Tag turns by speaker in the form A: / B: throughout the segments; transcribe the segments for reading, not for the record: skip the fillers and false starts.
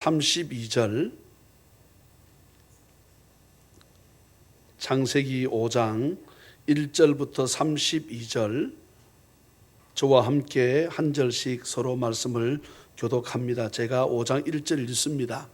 A: 32절, 창세기 5장 1절부터 32절, 저와 함께 한 절씩 서로 말씀을 교독합니다. 제가 5장 1절 읽습니다.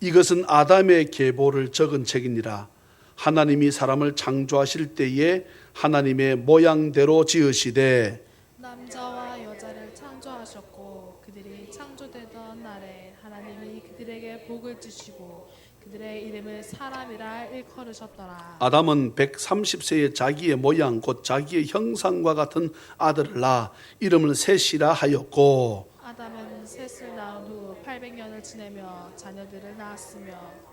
A: 이것은 아담의 계보를 적은 책이니라. 하나님이 사람을 창조하실 때에 하나님의 모양대로 지으시되
B: 남자와 여자를 창조하셨고 그들이 창조되던 날에 하나님이 그들에게 복을 주시고 그들의 이름을 사람이라 일컬으셨더라.
A: 아담은 130세에 자기의 모양 곧 자기의 형상과 같은 아들을 낳아 이름을 셋이라 하였고,
B: 아담은 셋을 낳은 후 800년을 지내며 자녀들을 낳았으며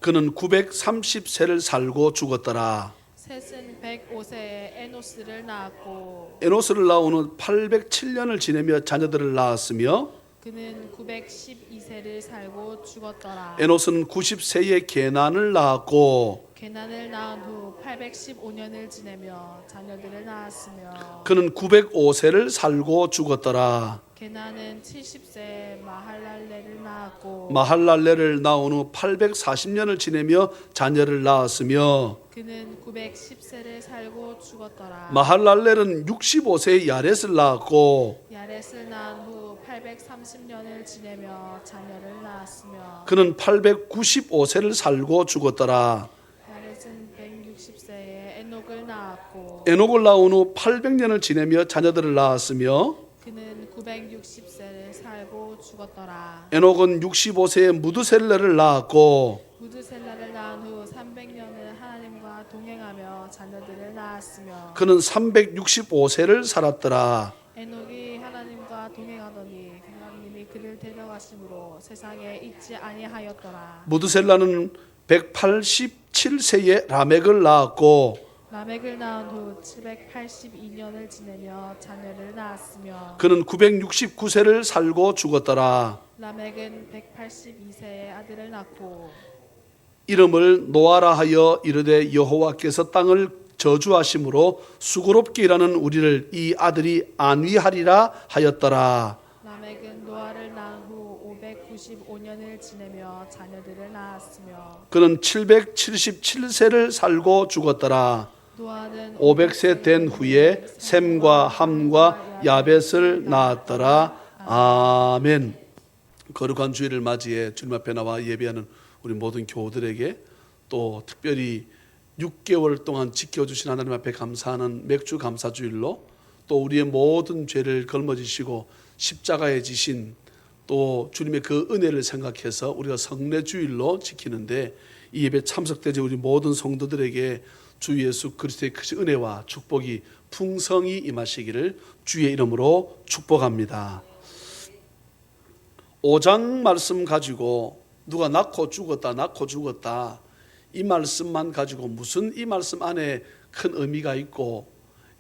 A: 그는 930세를 살고 죽었더라.
B: 셋은 105세에 에노스를 낳았고
A: 에노스를 낳은 후 807년을 지내며 자녀들을 낳았으며,
B: 그는 912세를 살고 죽었더라.
A: 에노스는 90세에 게난을 낳았고,
B: 게난을 낳은 후 815년을 지내며 자녀들을 낳았으며
A: 그는 905세를 살고 죽었더라.
B: 게난은 70세에 마할랄레를 낳았고
A: 마할랄레를 낳은 후 840년을 지내며 자녀를 낳았으며,
B: 그는 910세를 살고 죽었더라.
A: 마할랄렐은 65세에 야렛을 낳았고,
B: 야렛을 낳은 후 830년을 지내며 자녀를 낳았으며
A: 그는 895세를 살고 죽었더라.
B: 야렛은 160세에 에녹을 낳았고
A: 에녹을 낳은 후 800년을 지내며 자녀들을 낳았으며,
B: 그는 960세를 살고 죽었더라.
A: 에녹은 65세에 무드셀레를 낳았고,
B: 무드셀라를 낳은 후 300년을 하나님과 동행하며 자녀들을 낳았으며
A: 그는 365세를 살았더라.
B: 에녹이 하나님과 동행하더니 하나님이 그를 데려가심으로 세상에 있지 아니하였더라.
A: 무드셀라는 187세에 라멕을 낳았고,
B: 라멕을 낳은 후 782년을 지내며 자녀를 낳았으며
A: 그는 969세를 살고 죽었더라.
B: 라멕은 182세에 아들을 낳고
A: 이름을 노아라 하여 이르되 여호와께서 땅을 저주하심으로 수고롭게 일하는 우리를 이 아들이 안위하리라 하였더라.
B: 라멕은 노아를 낳은 후 595년을 지내며 자녀들을 낳았으며
A: 그는 777세를 살고 죽었더라.
B: 노아는
A: 500세 된 후에 셈과 함과 야벳을 낳았더라. 아멘. 거룩한 주일을 맞이해 주님 앞에 나와 예배하는 우리 모든 교우들에게, 또 특별히 6개월 동안 지켜주신 하나님 앞에 감사하는 맥주 감사주일로, 또 우리의 모든 죄를 걸머지시고 십자가에 지신 또 주님의 그 은혜를 생각해서 우리가 성례주일로 지키는데, 이 예배 참석되지 우리 모든 성도들에게 주 예수 그리스도의 크신 은혜와 축복이 풍성히 임하시기를 주의 이름으로 축복합니다. 5장 말씀 가지고 누가 낳고 죽었다 이 말씀만 가지고 무슨 이 말씀 안에 큰 의미가 있고,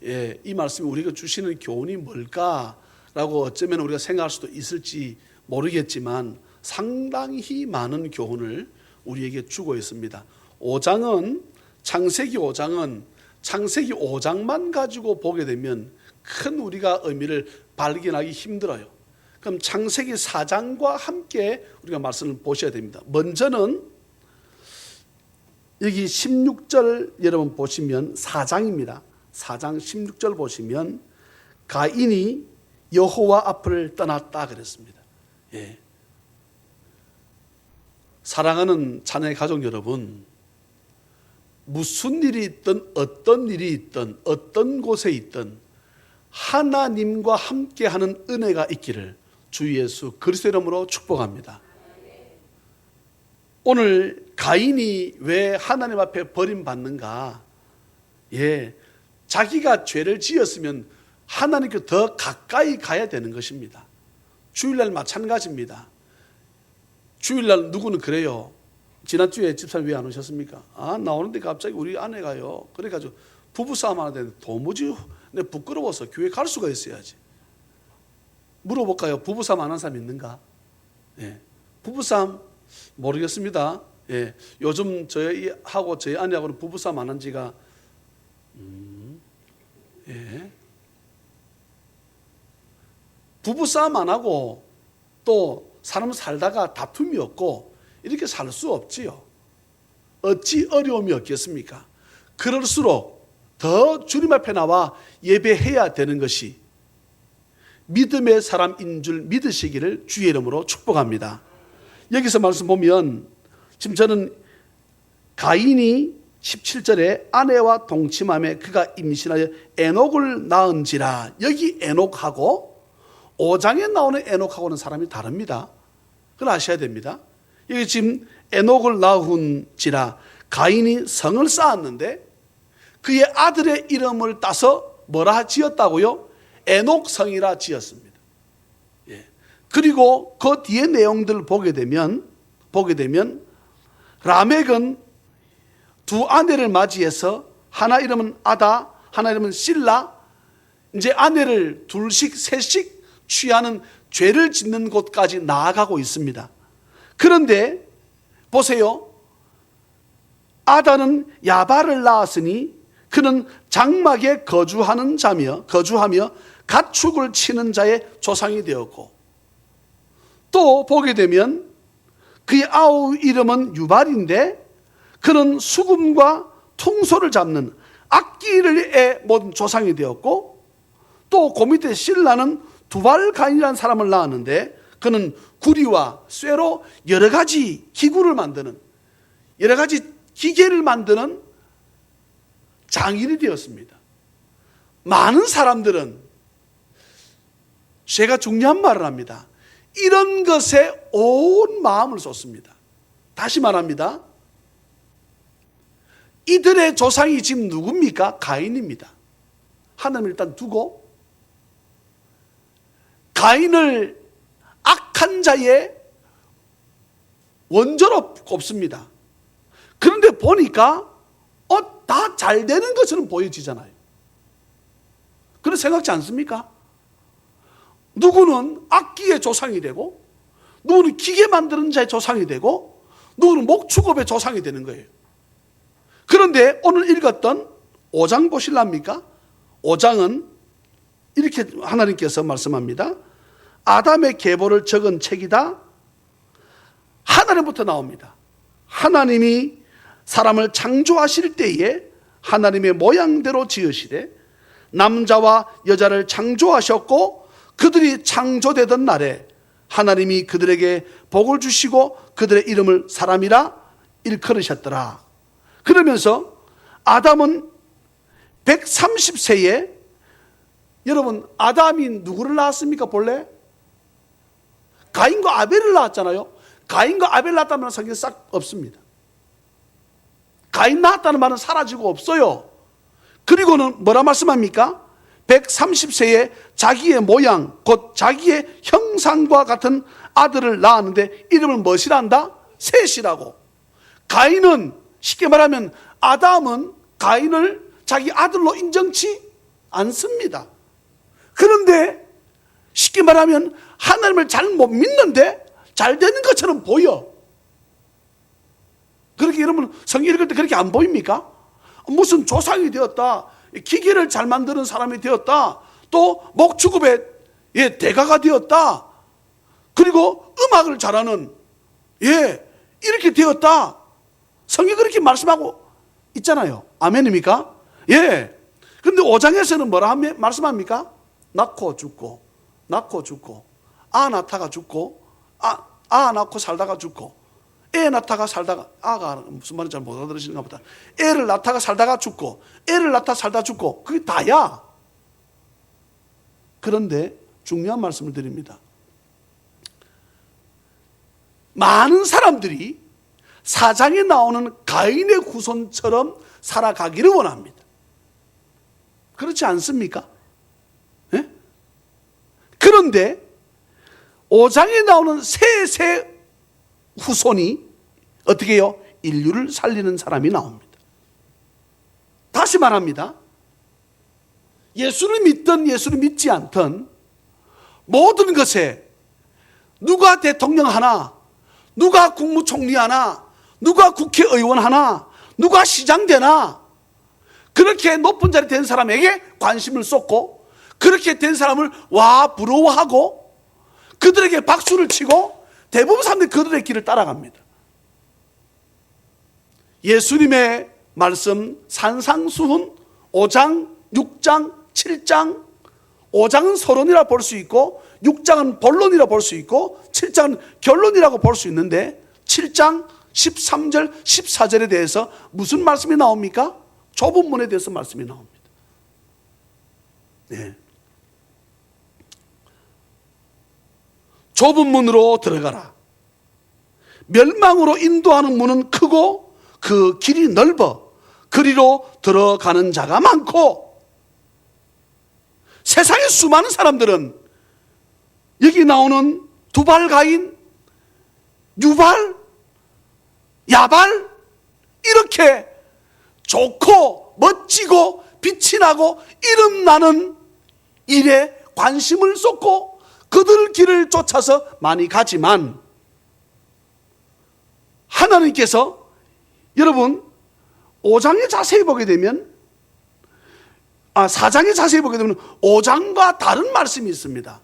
A: 이 말씀이 우리가 주시는 교훈이 뭘까라고 어쩌면 우리가 생각할 수도 있을지 모르겠지만 상당히 많은 교훈을 우리에게 주고 있습니다. 창세기 5장만 가지고 보게 되면 큰 우리가 의미를 발견하기 힘들어요. 그럼 창세기 4장과 함께 우리가 말씀을 보셔야 됩니다. 먼저는 여기 16절 여러분 보시면 4장입니다. 4장 16절 보시면 가인이 여호와 앞을 떠났다 그랬습니다. 예. 사랑하는 자녀의 가족 여러분, 무슨 일이 있든 어떤 일이 있든 어떤 곳에 있든 하나님과 함께하는 은혜가 있기를 주 예수 그리스도 이름으로 축복합니다. 오늘 가인이 왜 하나님 앞에 버림받는가? 자기가 죄를 지었으면 하나님께 더 가까이 가야 되는 것입니다. 주일날 마찬가지입니다. 주일날 누구는 그래요. 지난주에 집사님 왜 안 오셨습니까? 나오는데 갑자기 우리 아내가요. 그래가지고 부부싸움 하나 되는데 도무지 부끄러워서 교회 갈 수가 있어야지. 물어볼까요? 부부싸움 안 한 사람 있는가? 부부싸움 모르겠습니다. 요즘 저희하고 저희 아내하고는 부부싸움 안 한 지가 부부싸움 안 하고 또 사람 살다가 다툼이 없고 이렇게 살 수 없지요. 어찌 어려움이 없겠습니까? 그럴수록 더 주님 앞에 나와 예배해야 되는 것이 믿음의 사람인 줄 믿으시기를 주의 이름으로 축복합니다. 여기서 말씀 보면 지금 저는 가인이 17절에 아내와 동침함에 그가 임신하여 에녹을 낳은지라, 여기 에녹하고 5장에 나오는 에녹하고는 사람이 다릅니다. 그걸 아셔야 됩니다. 여기 지금 에녹을 낳은지라, 가인이 성을 쌓았는데 그의 아들의 이름을 따서 뭐라 지었다고요? 에녹성이라 지었습니다. 예. 그리고 그 뒤에 내용들을 보게 되면 라멕은 두 아내를 맞이해서 하나 이름은 아다, 하나 이름은 실라, 이제 아내를 둘씩 셋씩 취하는 죄를 짓는 곳까지 나아가고 있습니다. 그런데 보세요. 아다는 야발을 낳았으니 그는 장막에 거주하며 가축을 치는 자의 조상이 되었고, 또 보게 되면 그의 아우 이름은 유발인데 그는 수금과 퉁소를 잡는 악기의 모든 조상이 되었고, 또 그 밑에 실라는 두발가인이라는 사람을 낳았는데 그는 구리와 쇠로 여러 가지 기구를 만드는, 여러 가지 기계를 만드는 장인이 되었습니다. 많은 사람들은, 제가 중요한 말을 합니다, 이런 것에 온 마음을 쏟습니다. 다시 말합니다. 이들의 조상이 지금 누굽니까? 가인입니다. 하나님 일단 두고 가인을 악한 자의 원조로 꼽습니다. 그런데 보니까 다 잘 되는 것처럼 보여지잖아요. 그런 생각지 않습니까? 누구는 악기의 조상이 되고, 누구는 기계 만드는 자의 조상이 되고, 누구는 목축업의 조상이 되는 거예요. 그런데 오늘 읽었던 5장 보실랍니까? 5장은 이렇게 하나님께서 말씀합니다. 아담의 계보를 적은 책이다. 하나님부터 나옵니다. 하나님이 사람을 창조하실 때에 하나님의 모양대로 지으시되 남자와 여자를 창조하셨고, 그들이 창조되던 날에 하나님이 그들에게 복을 주시고 그들의 이름을 사람이라 일컬으셨더라. 그러면서 아담은 130세에, 여러분 아담이 누구를 낳았습니까? 본래 가인과 아벨을 낳았잖아요. 가인과 아벨 낳았다는 성경에 싹 없습니다. 가인 낳았다는 말은 사라지고 없어요. 그리고는 뭐라 말씀합니까? 130세에 자기의 모양, 곧 자기의 형상과 같은 아들을 낳았는데 이름을 무엇이란다? 셋이라고. 가인은, 쉽게 말하면 아담은 가인을 자기 아들로 인정치 않습니다. 그런데 쉽게 말하면 하나님을 잘 못 믿는데 잘 되는 것처럼 보여. 그렇게 여러분 성경 읽을 때 그렇게 안 보입니까? 무슨 조상이 되었다, 기계를 잘 만드는 사람이 되었다, 또 목축업의 대가가 되었다, 그리고 음악을 잘하는 이렇게 되었다. 성경이 그렇게 말씀하고 있잖아요. 아멘입니까? 예. 그런데 5장에서는 뭐라 말씀합니까? 낳고 죽고, 낳고 죽고, 낳다가 죽고, 낳고 살다가 죽고, 애 낳다가 살다가, 아가 무슨 말인지 잘 못 알아들으시는가 보다. 애를 낳다가 살다가 죽고, 애를 낳다가 살다가 죽고, 그게 다야. 그런데 중요한 말씀을 드립니다. 많은 사람들이 4장에 나오는 가인의 후손처럼 살아가기를 원합니다. 그렇지 않습니까? 예? 그런데 5장에 나오는 셋의 후손이 어떻게 해요? 인류를 살리는 사람이 나옵니다. 다시 말합니다. 예수를 믿든 예수를 믿지 않든 모든 것에 누가 대통령 하나, 누가 국무총리 하나, 누가 국회의원 하나, 누가 시장 되나, 그렇게 높은 자리 된 사람에게 관심을 쏟고, 그렇게 된 사람을 와 부러워하고, 그들에게 박수를 치고, 대부분 사람들이 그들의 길을 따라갑니다. 예수님의 말씀 산상수훈 5장, 6장, 7장, 5장은 서론이라 볼 수 있고 6장은 본론이라 볼 수 있고 7장은 결론이라고 볼 수 있는데 7장 13절, 14절에 대해서 무슨 말씀이 나옵니까? 좁은 문에 대해서 말씀이 나옵니다. 네. 좁은 문으로 들어가라. 멸망으로 인도하는 문은 크고 그 길이 넓어 그리로 들어가는 자가 많고, 세상의 수많은 사람들은 여기 나오는 두발가인, 유발, 야발 이렇게 좋고 멋지고 빛이 나고 이름 나는 일에 관심을 쏟고 그들 길을 쫓아서 많이 가지만, 하나님께서 여러분 5장에 자세히 보게 되면 4장에 자세히 보게 되면 5장과 다른 말씀이 있습니다.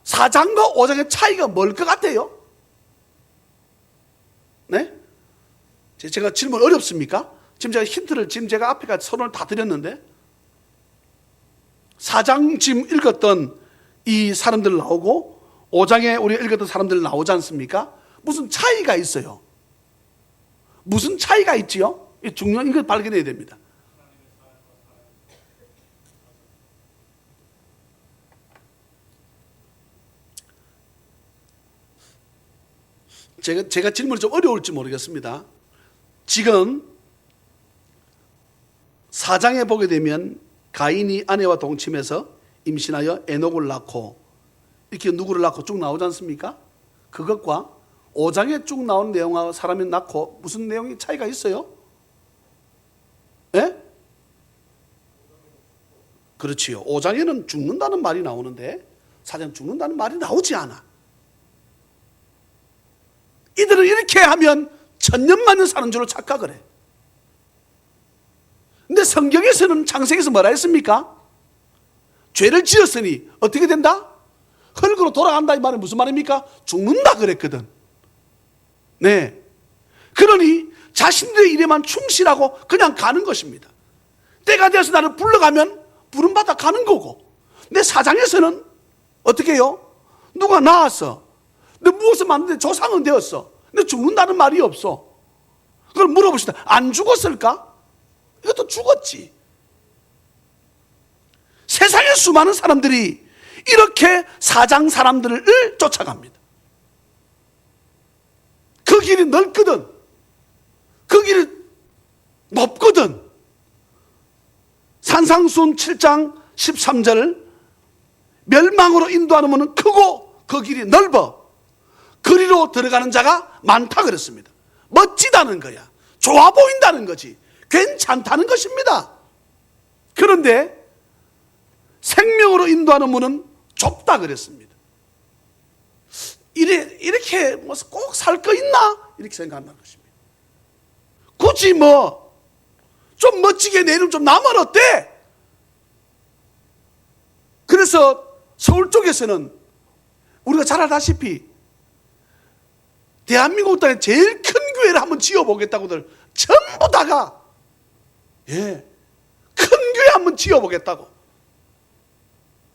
A: 4장과 5장의 차이가 뭘 것 같아요? 네? 제가 질문 어렵습니까? 지금 제가 힌트를 지금 제가 앞에까지 서론을 다 드렸는데 4장 지금 읽었던 이 사람들 나오고 5장에 우리가 읽었던 사람들 나오지 않습니까? 무슨 차이가 있어요. 무슨 차이가 있지요? 중요한 이걸 발견해야 됩니다. 제가 질문이 좀 어려울지 모르겠습니다. 지금 4장에 보게 되면 가인이 아내와 동침해서 임신하여 에녹을 낳고 이렇게 누구를 낳고 쭉 나오지 않습니까? 그것과 5장에 쭉 나온 내용하고 사람이 낳고 무슨 내용이 차이가 있어요? 예? 그렇지요. 5장에는 죽는다는 말이 나오는데 4장 죽는다는 말이 나오지 않아. 이들은 이렇게 하면 천년만년 사는 줄로 착각을 해. 근데 성경에서는 창세기에서 뭐라 했습니까? 죄를 지었으니 어떻게 된다? 흙으로 돌아간다 이 말은 무슨 말입니까? 죽는다 그랬거든. 네. 그러니 자신들의 일에만 충실하고 그냥 가는 것입니다. 때가 되어서 나를 불러가면 부름받아 가는 거고. 근데 4장에서는 어떻게 해요? 누가 나왔어. 근데 무엇을 만드는데 조상은 되었어. 근데 죽는다는 말이 없어. 그걸 물어봅시다. 안 죽었을까? 이것도 죽었지. 세상에 수많은 사람들이 이렇게 4장 사람들을 쫓아갑니다. 그 길이 넓거든. 그 길이 높거든. 산상수훈 7장 13절 멸망으로 인도하는 문은 크고 그 길이 넓어 그리로 들어가는 자가 많다 그랬습니다. 멋지다는 거야. 좋아 보인다는 거지. 괜찮다는 것입니다. 그런데 생명으로 인도하는 문은 좁다 그랬습니다. 이렇게 꼭 살 거 있나? 이렇게 생각한다는 것입니다. 굳이 좀 멋지게 내 이름 좀 나면 어때? 그래서 서울 쪽에서는 우리가 잘 알다시피 대한민국 땅에 제일 큰 교회를 한번 지어보겠다고들 전부 다가 큰 교회 한번 지어보겠다고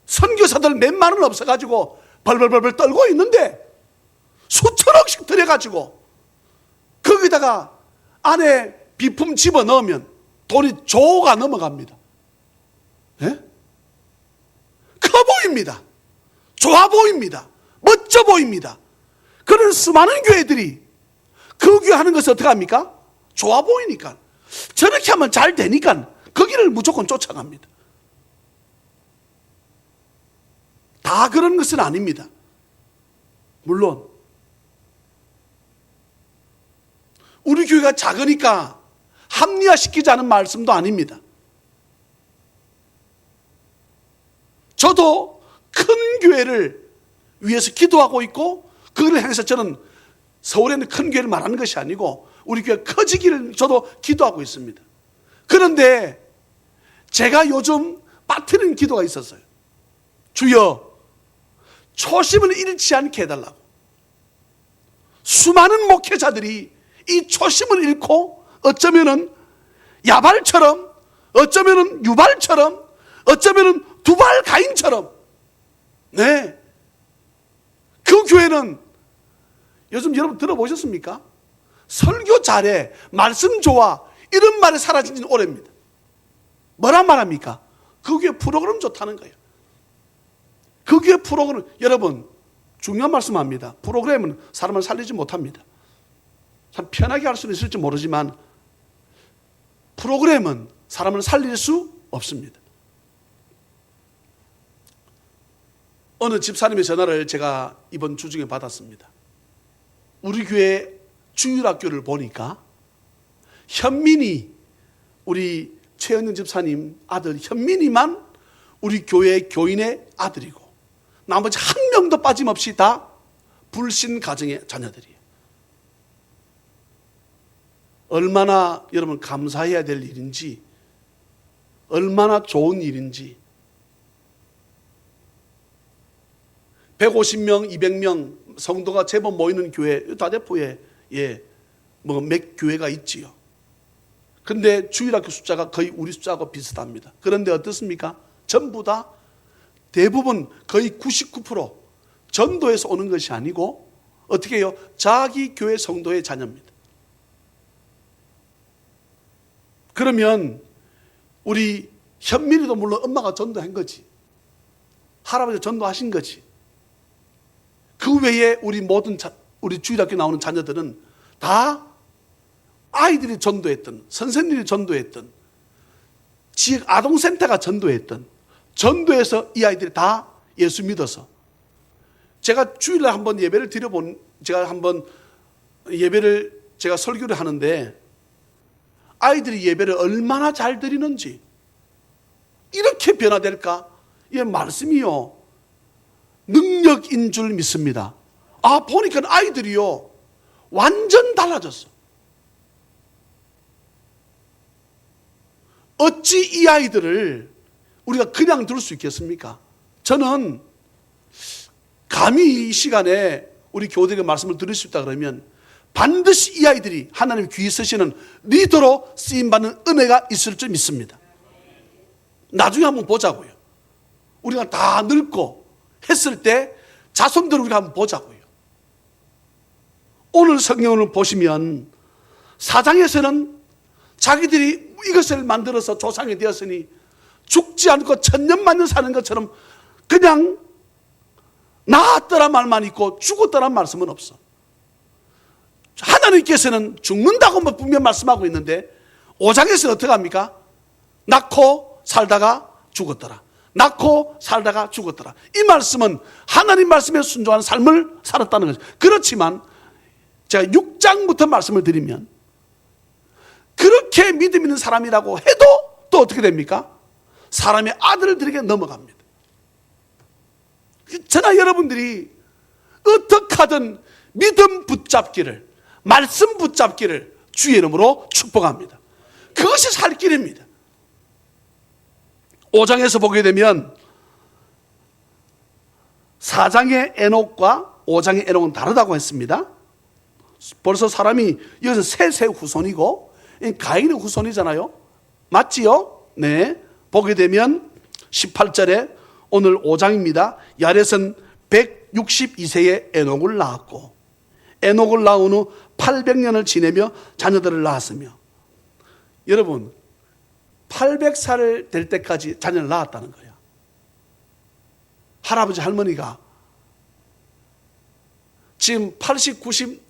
A: 선교사들 몇만원 없어가지고 벌벌벌벌 떨고 있는데 수천억씩 들여가지고 거기다가 안에 비품 집어넣으면 돈이 조가 넘어갑니다. 커 보입니다. 좋아 보입니다. 멋져 보입니다. 그런 수많은 교회들이 그 교회 하는 것을 어떻게 합니까? 좋아 보이니까 저렇게 하면 잘 되니까 거기를 무조건 쫓아갑니다. 다 그런 것은 아닙니다. 물론 우리 교회가 작으니까 합리화시키자는 말씀도 아닙니다. 저도 큰 교회를 위해서 기도하고 있고 그걸 향해서 저는 서울에 있는 큰 교회를 말하는 것이 아니고 우리 교회가 커지기를 저도 기도하고 있습니다. 그런데 제가 요즘 빠뜨리는 기도가 있었어요. 주여 초심을 잃지 않게 해달라고. 수많은 목회자들이 이 초심을 잃고 어쩌면은 야발처럼, 어쩌면은 유발처럼, 어쩌면은 두발 가인처럼, 네, 그 교회는 요즘 여러분 들어보셨습니까? 설교 잘해, 말씀 좋아, 이런 말이 사라진 지는 오래입니다. 뭐란 말합니까? 그 교회 프로그램 좋다는 거예요. 그 교회 프로그램, 여러분 중요한 말씀합니다. 프로그램은 사람을 살리지 못합니다. 참 편하게 할 수는 있을지 모르지만 프로그램은 사람을 살릴 수 없습니다. 어느 집사님의 전화를 제가 이번 주 중에 받았습니다. 우리 교회 주일학교를 보니까 현민이, 우리 최은영 집사님 아들 현민이만 우리 교회 교인의 아들이고 나머지 한 명도 빠짐없이 다 불신 가정의 자녀들이에요. 얼마나 여러분 감사해야 될 일인지, 얼마나 좋은 일인지. 150명, 200명 성도가 제법 모이는 교회, 다대포에 몇 교회가 있지요. 근데 주일학교 숫자가 거의 우리 숫자하고 비슷합니다. 그런데 어떻습니까? 전부 다 대부분 거의 99% 전도에서 오는 것이 아니고 어떻게 해요? 자기 교회 성도의 자녀입니다. 그러면 우리 현민이도 물론 엄마가 전도한 거지, 할아버지가 전도하신 거지. 그 외에 우리 모든 우리 주일학교 나오는 자녀들은 다 아이들이 전도했던, 선생님이 전도했던, 지역 아동센터가 전도했던, 전도해서 이 아이들이 다 예수 믿어서, 제가 주일날 한번 예배를 드려본, 제가 설교를 하는데 아이들이 예배를 얼마나 잘 드리는지, 이렇게 변화될까? 이 말씀이요 능력인 줄 믿습니다. 아, 보니까 아이들이요 완전 달라졌어. 어찌 이 아이들을 우리가 그냥 둘 수 있겠습니까? 저는 감히 이 시간에 우리 교우들에게 말씀을 드릴 수 있다 그러면 반드시 이 아이들이 하나님 귀히 쓰시는 리더로 쓰임받는 은혜가 있을 줄 믿습니다. 나중에 한번 보자고요. 우리가 다 늙고 했을 때 자손들을 우리가 한번 보자고요. 오늘 성경을 보시면 4장에서는 자기들이 이것을 만들어서 조상이 되었으니 죽지 않고 천년만년 사는 것처럼 그냥 나았더란 말만 있고 죽었더란 말씀은 없어. 하나님께서는 죽는다고 분명 말씀하고 있는데 5장에서는 어떻게 합니까? 낳고 살다가 죽었더라. 낳고 살다가 죽었더라. 이 말씀은 하나님 말씀에 순종하는 삶을 살았다는 거죠. 그렇지만 제가 6장부터 말씀을 드리면 그렇게 믿음 있는 사람이라고 해도 또 어떻게 됩니까? 사람의 아들들에게 넘어갑니다. 저나 여러분들이 어떻게 하든 믿음 붙잡기를, 말씀 붙잡기를 주의 이름으로 축복합니다. 그것이 살 길입니다. 5장에서 보게 되면 4장의 에녹과 5장의 에녹은 다르다고 했습니다. 벌써 사람이 여기서 셋의 후손이고 가인의 후손이잖아요. 맞지요? 네. 보게 되면 18절에 오늘 5장입니다. 야렛은 162세에 에녹을 낳았고 에녹을 낳은 후 800년을 지내며 자녀들을 낳았으며, 여러분 800살 될 때까지 자녀를 낳았다는 거예요. 할아버지 할머니가 지금 80, 90,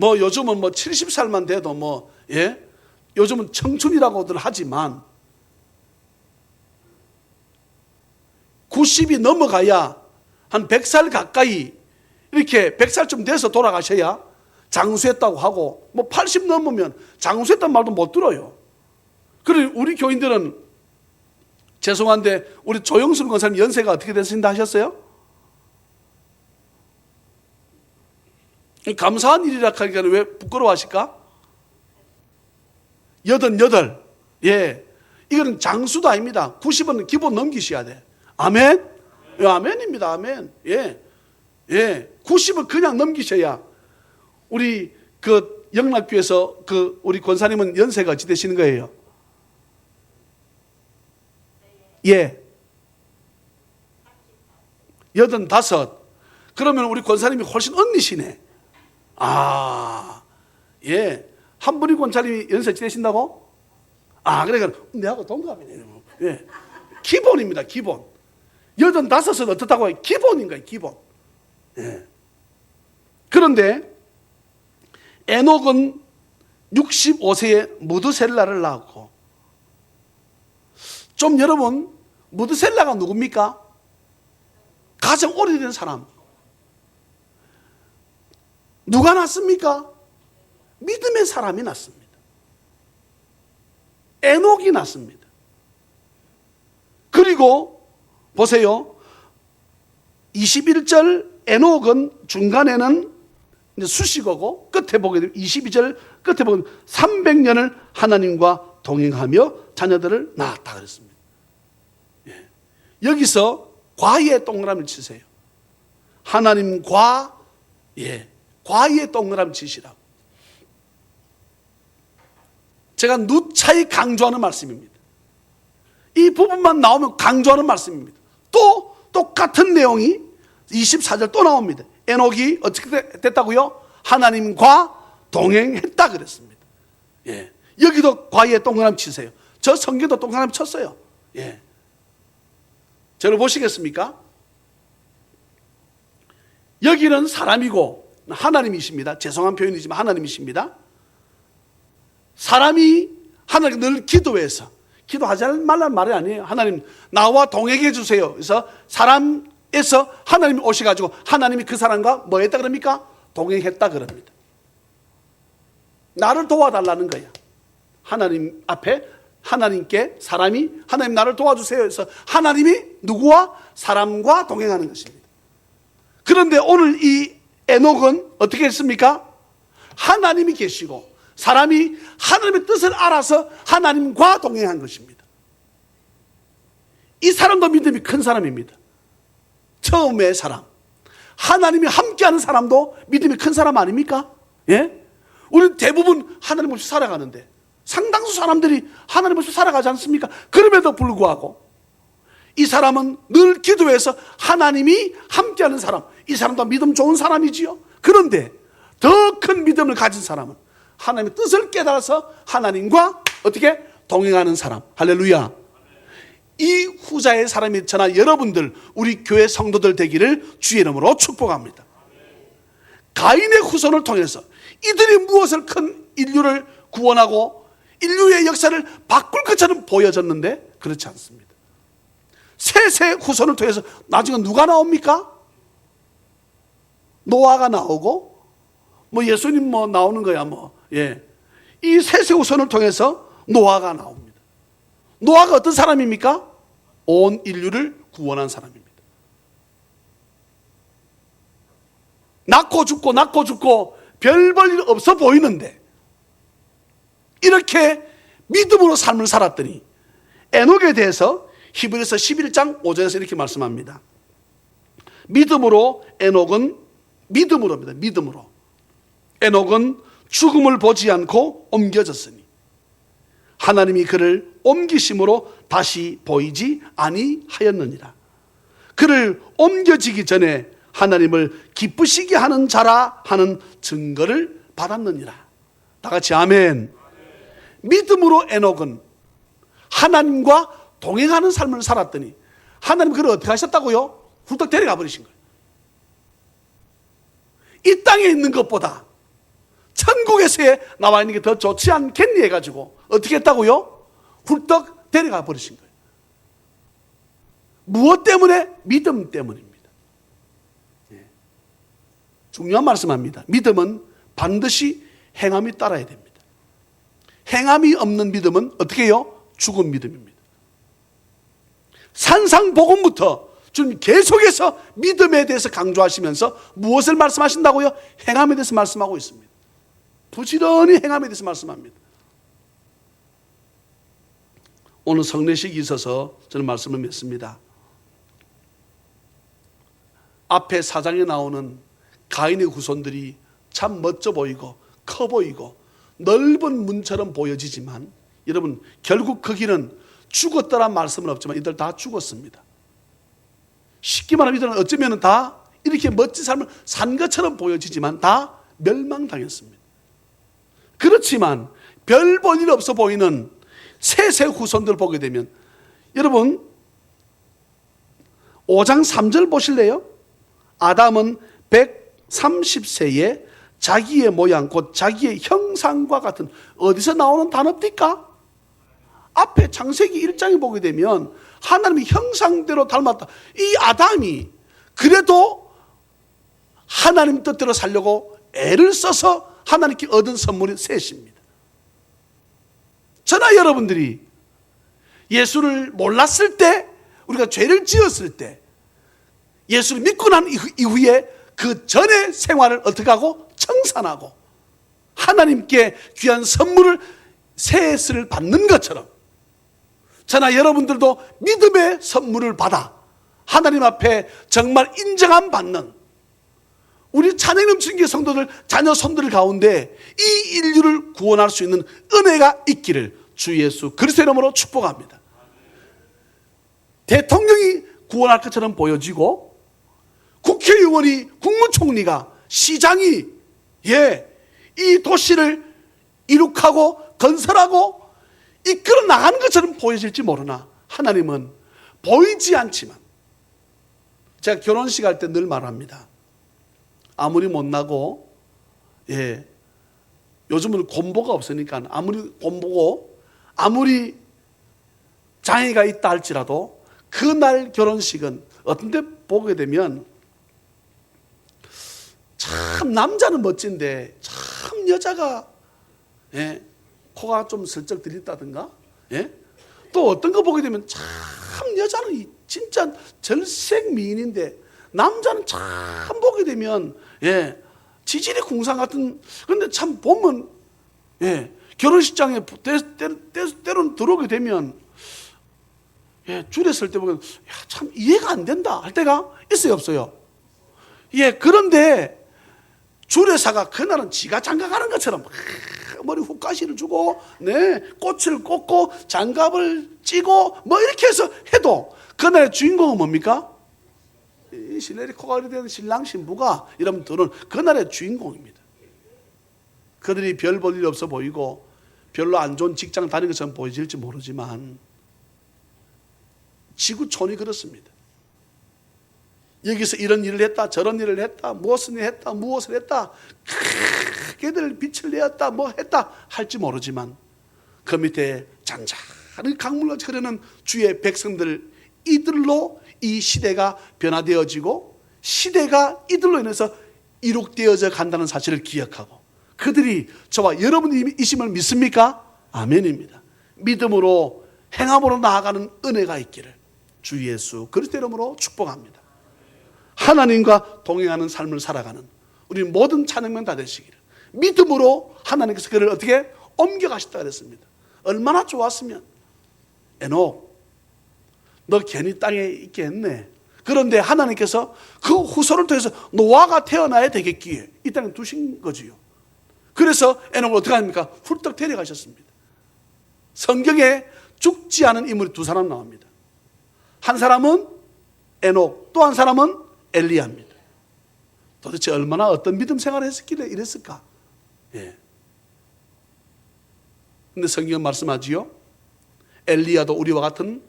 A: 요즘은 70살만 돼도 요즘은 청춘이라고들 하지만 90이 넘어가야 한 100살 가까이, 이렇게 100살쯤 돼서 돌아가셔야 장수했다고 하고 80 넘으면 장수했단 말도 못 들어요. 그리고 우리 교인들은 죄송한데 우리 조영순 권사님 연세가 어떻게 되신다 하셨어요? 감사한 일이라 하니까 왜 부끄러워하실까? 88. 예, 이거는 장수도 아닙니다. 90은 기본 넘기셔야 돼. 아멘? 예, 아멘입니다. 아멘. 예, 90은 그냥 넘기셔야 우리 그 영락교에서 그 우리 권사님은 연세가 어찌 되시는 거예요? 예. 85. 그러면 우리 권사님이 훨씬 언니시네. 아, 예. 한 분이 권사님이 연세 어찌 되신다고? 아, 그러니까 내하고 동갑이네요. 예. 기본입니다, 기본. 85은 어떻다고 해요? 기본인 거예요, 기본. 예. 그런데 에녹은 65세에 무드셀라를 낳았고, 좀 여러분, 무드셀라가 누굽니까? 가장 오래된 사람. 누가 낳습니까? 믿음의 사람이 낳습니다. 에녹이 낳습니다. 그리고 보세요. 21절 에녹은 중간에는 이제 수식어고 끝에 보게 되면 22절 끝에 보면 300년을 하나님과 동행하며 자녀들을 낳았다 그랬습니다. 예. 여기서 과의 동그라미를 치세요. 하나님과 과의 동그라미 치시라고. 제가 누차히 강조하는 말씀입니다. 이 부분만 나오면 강조하는 말씀입니다. 또 똑같은 내용이 24절 또 나옵니다. 에녹이 어떻게 됐다고요? 하나님과 동행했다 그랬습니다. 예. 여기도 과의 동그라미 치세요. 저 성경도 동그라미 쳤어요. 예. 저를 보시겠습니까? 여기는 사람이고 하나님이십니다. 죄송한 표현이지만 하나님이십니다. 사람이 하나님께 늘 기도해서, 기도하지 말라는 말이 아니에요. 하나님 나와 동행해 주세요. 그래서 사람에서 하나님이 오셔가지고 하나님이 그 사람과 뭐 했다 그럽니까? 동행했다 그럽니다. 나를 도와달라는 거야. 하나님 앞에 하나님께 사람이 하나님 나를 도와주세요 해서 하나님이 누구와? 사람과 동행하는 것입니다. 그런데 오늘 이 에녹은 어떻게 했습니까? 하나님이 계시고 사람이 하나님의 뜻을 알아서 하나님과 동행한 것입니다. 이 사람도 믿음이 큰 사람입니다. 처음의 사람. 하나님이 함께하는 사람도 믿음이 큰 사람 아닙니까? 예? 우리는 대부분 하나님 없이 살아가는데 상당수 사람들이 하나님 없이 살아가지 않습니까? 그럼에도 불구하고 이 사람은 늘 기도해서 하나님이 함께하는 사람, 이 사람도 믿음 좋은 사람이지요. 그런데 더 큰 믿음을 가진 사람은 하나님의 뜻을 깨달아서 하나님과 어떻게 동행하는 사람. 할렐루야. 이 후자의 사람이 저나 여러분들 우리 교회 성도들 되기를 주의 이름으로 축복합니다. 가인의 후손을 통해서 이들이 무엇을 큰 인류를 구원하고 인류의 역사를 바꿀 것처럼 보여졌는데 그렇지 않습니다. 셋의 후손을 통해서 나중에 누가 나옵니까? 노아가 나오고 뭐 예수님 뭐 나오는 거야 뭐. 예. 이 셋의 후손을 통해서 노아가 나옵니다. 노아가 어떤 사람입니까? 온 인류를 구원한 사람입니다. 낳고 죽고 별 볼 일 없어 보이는데 이렇게 믿음으로 삶을 살았더니 에녹에 대해서 히브리서 11장 5절에서 이렇게 말씀합니다. 믿음으로 에녹은 믿음으로입니다. 믿음으로 에녹은 죽음을 보지 않고 옮겨졌으니 하나님이 그를 옮기심으로 다시 보이지 아니하였느니라. 그를 옮겨지기 전에 하나님을 기쁘시게 하는 자라 하는 증거를 받았느니라. 다 같이 아멘. 믿음으로 에녹은 하나님과 동행하는 삶을 살았더니 하나님 그를 어떻게 하셨다고요? 훌떡 데려가 버리신 거예요. 이 땅에 있는 것보다 천국에서의 나와 있는 게 더 좋지 않겠니 해가지고 어떻게 했다고요? 훌떡 데려가 버리신 거예요. 무엇 때문에? 믿음 때문입니다. 중요한 말씀합니다. 믿음은 반드시 행함이 따라야 됩니다. 행함이 없는 믿음은 어떻게 해요? 죽은 믿음입니다. 산상복음부터 주님 계속해서 믿음에 대해서 강조하시면서 무엇을 말씀하신다고요? 행함에 대해서 말씀하고 있습니다. 부지런히 행함에 대해서 말씀합니다. 오늘 성례식이 있어서 저는 말씀을 맺습니다. 앞에 4장에 나오는 가인의 후손들이 참 멋져 보이고 커 보이고 넓은 문처럼 보여지지만 여러분 결국 그 길은 죽었다란 말씀은 없지만 이들 다 죽었습니다. 쉽게 말하면 이들은 어쩌면 다 이렇게 멋진 삶을 산 것처럼 보여지지만 다 멸망당했습니다. 그렇지만 별 볼 일 없어 보이는 세세 후손들 보게 되면 여러분 5장 3절 보실래요? 아담은 130세에 자기의 모양 곧 자기의 형상과 같은, 어디서 나오는 단어입니까? 앞에 창세기 1장에 보게 되면 하나님의 형상대로 닮았다. 이 아담이 그래도 하나님 뜻대로 살려고 애를 써서 하나님께 얻은 선물이 셋입니다. 저나 여러분들이 예수를 몰랐을 때, 우리가 죄를 지었을 때, 예수를 믿고 난 이후에 그 전의 생활을 어떻게 하고 청산하고 하나님께 귀한 선물을 셋을 받는 것처럼 저나 여러분들도 믿음의 선물을 받아 하나님 앞에 정말 인정함 받는 우리 찬양 넘치는 게 성도들 자녀 손들 가운데 이 인류를 구원할 수 있는 은혜가 있기를 주 예수 그리스도의 이름으로 축복합니다. 대통령이 구원할 것처럼 보여지고 국회의원이, 국무총리가, 시장이 이 도시를 이룩하고 건설하고 이끌어 나가는 것처럼 보여질지 모르나 하나님은 보이지 않지만, 제가 결혼식 할 때 늘 말합니다. 아무리 못나고 요즘은 곰보가 없으니까 아무리 곰보고 아무리 장애가 있다 할지라도 그날 결혼식은 어떤 데 보게 되면 참 남자는 멋진데 참 여자가 코가 좀 슬쩍 들렸다든가 또 어떤 거 보게 되면 참 여자는 진짜 절색 미인인데 남자는 참 보게 되면 지질이 궁상 같은. 그런데 참 보면 결혼식장에 때로는 들어오게 되면 줄에 설 때 보면 참 이해가 안 된다 할 때가 있어요, 없어요? 그런데 주례사가 그날은 지가 장가가는 것처럼 머리 훅가시를 주고 꽃을 꽂고 장갑을 찌고 뭐 이렇게 해서 해도 그날의 주인공은 뭡니까? 이 신랑이 코가 이렇게 된 신랑 신부가 여러분들은 그날의 주인공입니다. 그들이 별 볼 일 없어 보이고 별로 안 좋은 직장 다니는 것처럼 보여질지 모르지만 지구촌이 그렇습니다. 여기서 이런 일을 했다, 저런 일을 했다, 무엇을 했다, 걔들 빛을 내었다, 뭐 했다 할지 모르지만 그 밑에 잔잔한 강물같이 흐르는 주의 백성들, 이들로 이 시대가 변화되어지고 시대가 이들로 인해서 이룩되어져 간다는 사실을 기억하고 그들이 저와 여러분이심을 믿습니까? 아멘입니다. 믿음으로 행함으로 나아가는 은혜가 있기를 주 예수 그리스도 이름으로 축복합니다. 하나님과 동행하는 삶을 살아가는 우리 모든 찬양만 다 되시기를 믿음으로 하나님께서 그를 어떻게 옮겨가셨다 그랬습니다. 얼마나 좋았으면 에녹 너 괜히 땅에 있게 했네. 그런데 하나님께서 그 후손을 통해서 노아가 태어나야 되겠기에 이 땅에 두신 거지요. 그래서 에녹을 어떻게 합니까? 훌떡 데려가셨습니다. 성경에 죽지 않은 인물이 두 사람 나옵니다. 한 사람은 에녹, 또 한 사람은 엘리야입니다. 도대체 얼마나 어떤 믿음 생활을 했었길래 이랬을까? 근데 성경은 말씀하지요. 엘리야도 우리와 같은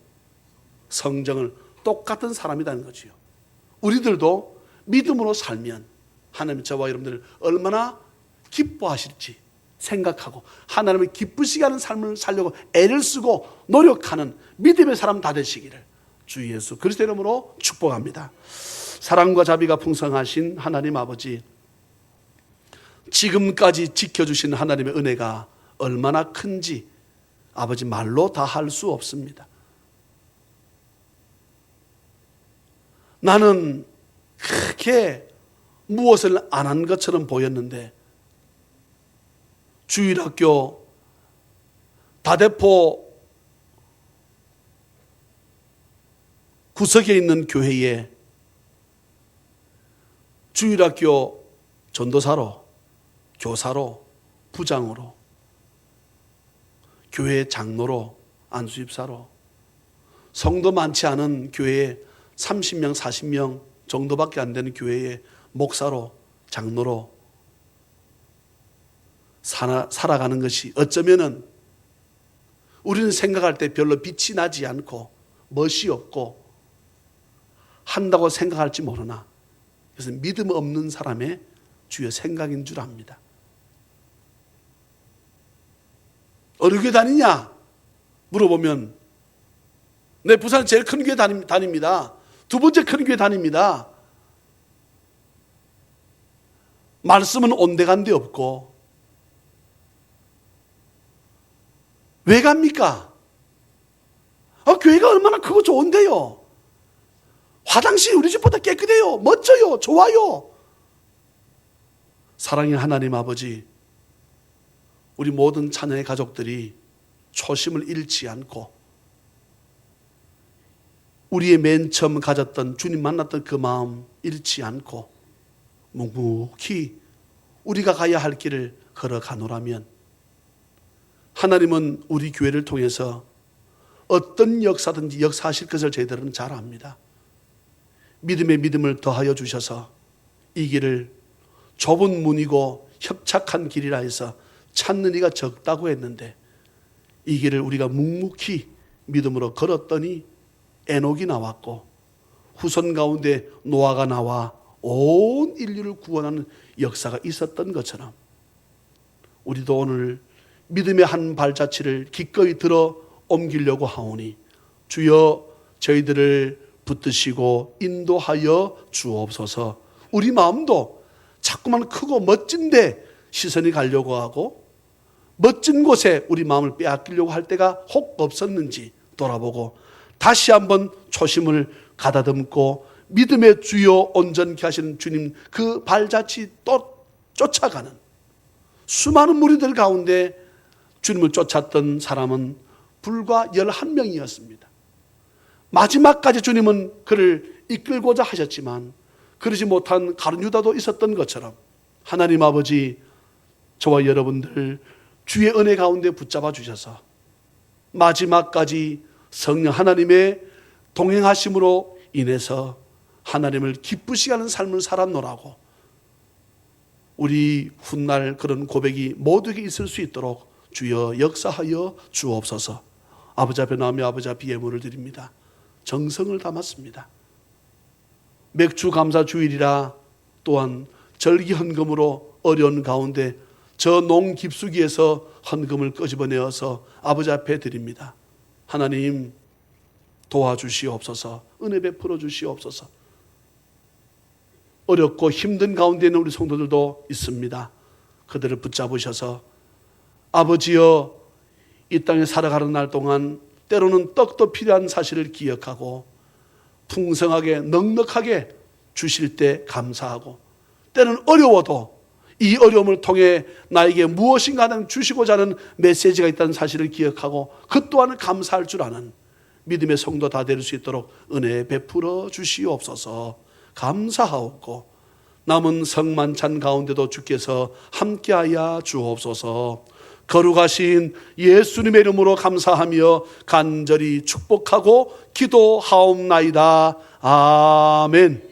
A: 성정을 똑같은 사람이라는 거지요. 우리들도 믿음으로 살면 하나님 저와 여러분들을 얼마나 기뻐하실지 생각하고 하나님을 기쁘시게 하는 삶을 살려고 애를 쓰고 노력하는 믿음의 사람 다 되시기를 주 예수 그리스도 이름으로 축복합니다. 사랑과 자비가 풍성하신 하나님 아버지, 지금까지 지켜주신 하나님의 은혜가 얼마나 큰지 아버지 말로 다 할 수 없습니다. 나는 그렇게 무엇을 안 한 것처럼 보였는데 주일학교 다대포 구석에 있는 교회에 주일학교 전도사로 교사로, 부장으로, 교회 장로로, 안수집사로, 성도 많지 않은 교회에 30명, 40명 정도밖에 안 되는 교회의 목사로, 장로로 살아가는 것이 어쩌면은 우리는 생각할 때 별로 빛이 나지 않고 멋이 없고 한다고 생각할지 모르나 그래서 믿음 없는 사람의 주요 생각인 줄 압니다. 어느 교회 다니냐? 물어보면 네, 부산 제일 큰 교회 다닙니다. 두 번째 큰 교회 다닙니다. 말씀은 온데간데 없고 왜 갑니까? 교회가 얼마나 크고 좋은데요. 화장실이 우리 집보다 깨끗해요. 멋져요. 좋아요. 사랑의 하나님 아버지, 우리 모든 자녀의 가족들이 초심을 잃지 않고 우리의 맨 처음 가졌던 주님 만났던 그 마음 잃지 않고 묵묵히 우리가 가야 할 길을 걸어가노라면 하나님은 우리 교회를 통해서 어떤 역사든지 역사하실 것을 저희들은 잘 압니다. 믿음의 믿음을 더하여 주셔서 이 길을 좁은 문이고 협착한 길이라 해서 찾는 이가 적다고 했는데 이 길을 우리가 묵묵히 믿음으로 걸었더니 에녹이 나왔고 후손 가운데 노아가 나와 온 인류를 구원하는 역사가 있었던 것처럼 우리도 오늘 믿음의 한 발자취를 기꺼이 들어 옮기려고 하오니 주여 저희들을 붙드시고 인도하여 주옵소서. 우리 마음도 자꾸만 크고 멋진데 시선이 가려고 하고 멋진 곳에 우리 마음을 빼앗기려고 할 때가 혹 없었는지 돌아보고 다시 한번 초심을 가다듬고 믿음의 주요 온전케 하시는 주님 그 발자취 또 쫓아가는 수많은 무리들 가운데 주님을 쫓았던 사람은 불과 11명이었습니다. 마지막까지 주님은 그를 이끌고자 하셨지만 그러지 못한 가룟 유다도 있었던 것처럼 하나님 아버지 저와 여러분들 주의 은혜 가운데 붙잡아 주셔서 마지막까지 성령 하나님의 동행하심으로 인해서 하나님을 기쁘시게 하는 삶을 살았노라고 우리 훗날 그런 고백이 모두에게 있을 수 있도록 주여 역사하여 주옵소서. 아버지 앞에 나오며 아버지 앞에 예물을 드립니다. 정성을 담았습니다. 맥주 감사 주일이라 또한 절기 헌금으로 어려운 가운데 저 농 깊숙이에서 헌금을 끄집어내어서 아버지 앞에 드립니다. 하나님 도와주시옵소서. 은혜 베풀어 주시옵소서. 어렵고 힘든 가운데 있는 우리 성도들도 있습니다. 그들을 붙잡으셔서 아버지여 이 땅에 살아가는 날 동안 때로는 떡도 필요한 사실을 기억하고 풍성하게 넉넉하게 주실 때 감사하고 때로는 어려워도 이 어려움을 통해 나에게 무엇인가 하는 주시고자 하는 메시지가 있다는 사실을 기억하고 그 또한 감사할 줄 아는 믿음의 성도 다 될 수 있도록 은혜 베풀어 주시옵소서. 감사하옵고 남은 성만찬 가운데도 주께서 함께하여 주옵소서. 거룩하신 예수님의 이름으로 감사하며 간절히 축복하고 기도하옵나이다. 아멘.